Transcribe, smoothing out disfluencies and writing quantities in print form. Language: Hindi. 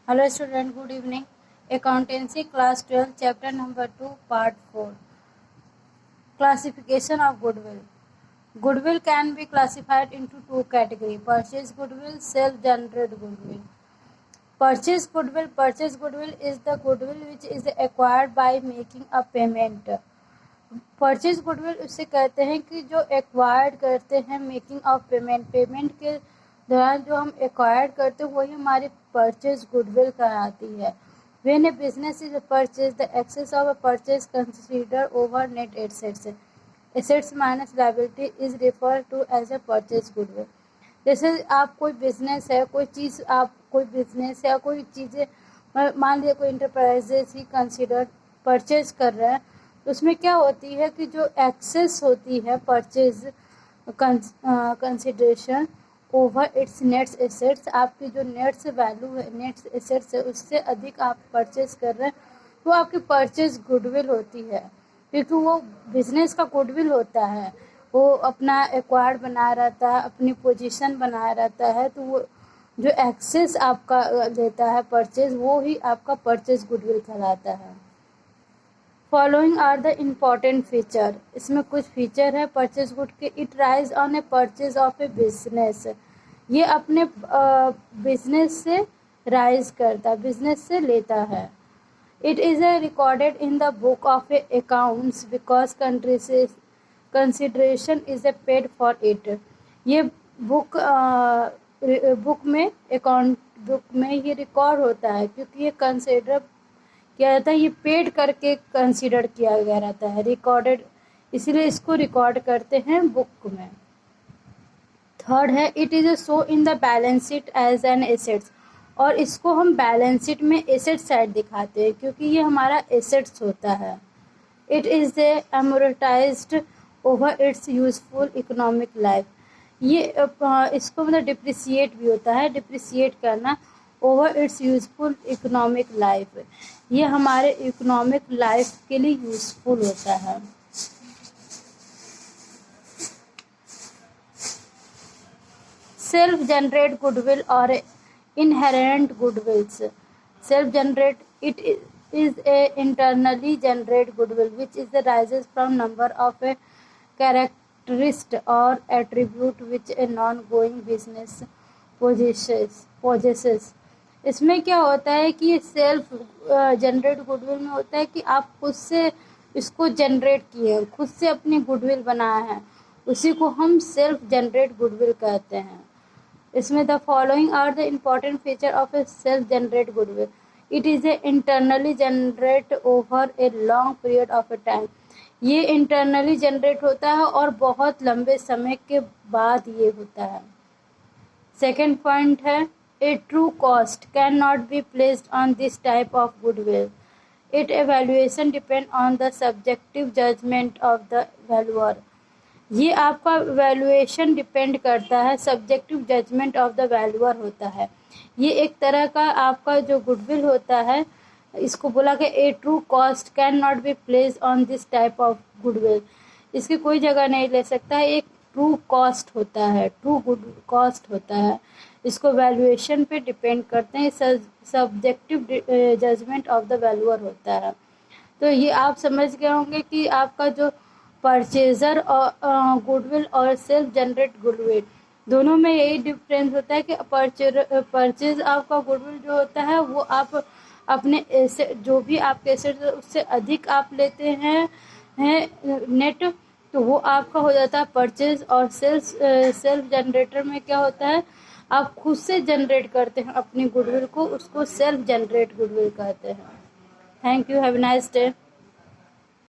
Hello student, good evening. Accountancy class 12 chapter number 2 part 4. Classification of goodwill. Goodwill can be classified into two categories: purchase goodwill, self-generated goodwill. Purchase goodwill is the goodwill which is acquired by making a payment. Purchase goodwill उससे कहते हैं कि जो एक्वायर्ड करते हैं मेकिंग ऑफ पेमेंट के दौरान जो हम एक्वायर्ड करते हैं वही हमारी परचेज गुडविल कहलाती है. When a business is purchase the excess of a purchase consider over net assets minus liability is refer to as a purchase goodwill. जैसे आप कोई बिजनेस है, कोई चीज़ आप कोई बिजनेस या कोई चीज़ें मान लीजिए कोई इंटरप्राइजेस ही कंसीडर परचेज कर रहे हैं, उसमें क्या होती है कि जो एक्सेस होती है purchase consideration over it's nets assets, आपकी जो नेट्स वैल्यू है, नेट्स एसेट्स है, उससे अधिक आप परचेज कर रहे हैं, वो आपकी परचेज गुडविल होती है. क्योंकि वो बिजनेस का गुडविल होता है, वो अपना एक्वायर्ड बनाया रहता है, अपनी पोजीशन बनाया रहता है, तो वो जो एक्सेस आपका देता है परचेज, वो ही आपका परचेज गुडविल कहलाता है. Following are the important feature. इसमें कुछ फीचर है परचेज गुड के. It rise on a purchase of a business. ये अपने बिजनेस से राइज करता है, बिजनेस से लेता है. It is A recorded in the book of A accounts because consideration is a paid for it. ये बुक में अकाउंट बुक में ये रिकॉर्ड होता है क्योंकि ये कंसिडर किया जाता है, ये पेड करके कंसीडर किया गया रहता है, रिकॉर्डेड, इसलिए इसको रिकॉर्ड करते हैं बुक में. थर्ड है it is show in the balance sheet as an assets. और इसको हम बैलेंस शीट में एसेट साइड दिखाते हैं क्योंकि ये हमारा एसेट्स होता है. It is a amortised over its useful economic life. ये इसको मतलब डिप्रिसिएट भी होता है, डिप्रिसिएट करना over its useful economic life. ये हमारे इकोनॉमिक लाइफ के लिए यूजफुल होता है. सेल्फ जनरेट गुडविल और inherent goodwills. Self generate it is a internally generate goodwill which is the rises from number of a characteristic और attribute which a non going business possesses. इसमें क्या होता है कि ये सेल्फ जनरेट गुडविल में होता है कि आप खुद से इसको जनरेट किए, खुद से अपनी गुडविल बनाया है, उसी को हम सेल्फ जनरेट गुडविल कहते हैं. इसमें the following are the important feature of a self generate goodwill. It is a internally generate over a long period of a time. ये इंटरनली जनरेट होता है और बहुत लंबे समय के बाद ये होता है. सेकेंड पॉइंट है a true cost cannot be placed on this type of goodwill. Its evaluation depends on the subjective judgment of the valuer. ये आपका वैल्यूएशन डिपेंड करता है, subjective judgement of the valuer होता है. ये एक तरह का आपका जो गुडविल होता है, इसको बोला कि a true cost can not be place on this type of goodwill. इसकी कोई जगह नहीं ले सकता है. एक ट्रू कॉस्ट होता है, ट्रू गुड कॉस्ट होता है. इसको वैल्यूएशन पे डिपेंड करते हैं, subjective judgement of the valuer होता है. तो ये आप समझ गए होंगे कि आपका जो परचेजर और गुडविल और सेल्फ जनरेट गुडविल दोनों में यही डिफरेंस होता है कि परचेज आपका गुडविल जो होता है वो आप अपने जो भी आपके एसेट उससे अधिक आप लेते हैं नेट, तो वो आपका हो जाता है परचेज. और सेल्फ जनरेटर में क्या होता है, आप खुद से जनरेट करते हैं अपनी गुडविल को, उसको सेल्फ जनरेट गुडविल कहते हैं. Thank you. Have a nice day.